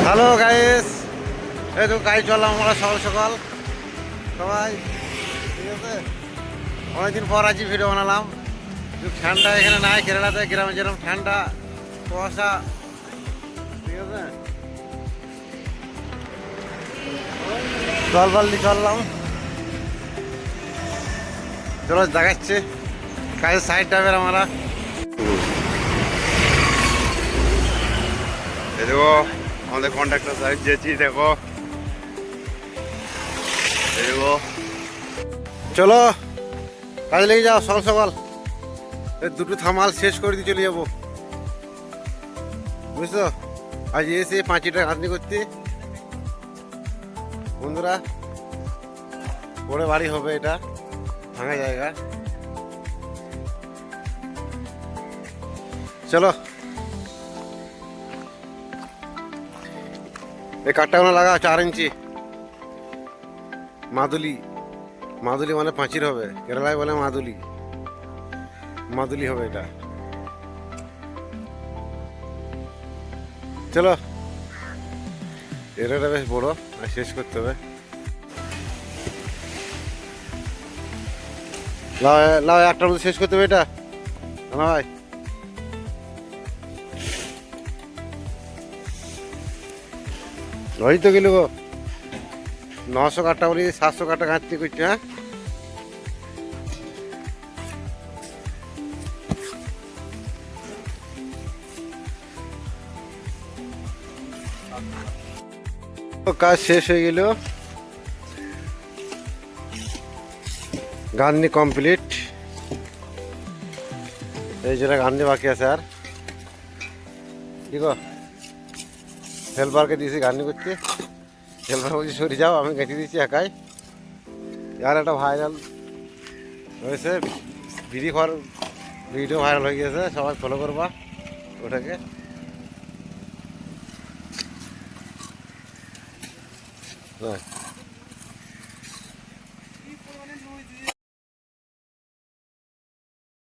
Hello guys, এই তো গাড়ি চললাম আমরা সকাল সকাল সবাই, ঠিক আছে। অনেকদিন পর আজকে ভিডিও বানালাম। ঠান্ডা এখানে নাই, কেরালাতে গ্রামে যেরকম ঠান্ডা কুয়াশা, ঠিক আছে। জল বাল্টি চললাম, চলো দেখাচ্ছে কাজের সাইড ড্রাইভার আমরা। এই দেখো আমাদের কন্ট্রাক্টর সাইড যেছি, দেখো এই দেখো। চলো কাজে লেগে যাও সকাল সকাল, দুটো থামাল শেষ করে দিয়ে চলে যাবো, বুঝছো। আজ এসে 5টা রাঁধনি করতে বন্ধুরা, বড় বাড়ি হবে এটা, ভাঙা জায়গা। চলো এই কাঠটাগুলো লাগা 4 ইঞ্চি। মাদুলি, মাদুলি মানে পাঁচির হবে, কেরালায় বলে মাদুলি, মাদুলি হবে এটা। চলো এটা বেশ বড়, আর শেষ করতে হবে। লাও লাও, একটার মধ্যে শেষ করতে হবে এটা, না ভাই। ওই তো গেল গো, 900 কাঠটা বলি 700 কাঠটা ঘাটতি করছে। হ্যাঁ কাজ শেষ হয়ে গেল, গান্ধি কমপ্লিট। এই যেটা গান্ধি বাকি আছে, আর কি গো হেল্পারকে দিয়েছি গান্ধি করতে। হেল্পার বলছি সরে যাও, আমি গেঁথে দিচ্ছি একাই। আর একটা ভাইরাল হয়েছে, ভিডিও ভাইরাল হয়ে গেছে, সবাই ফলো করবা ওটাকে। হ্যাঁ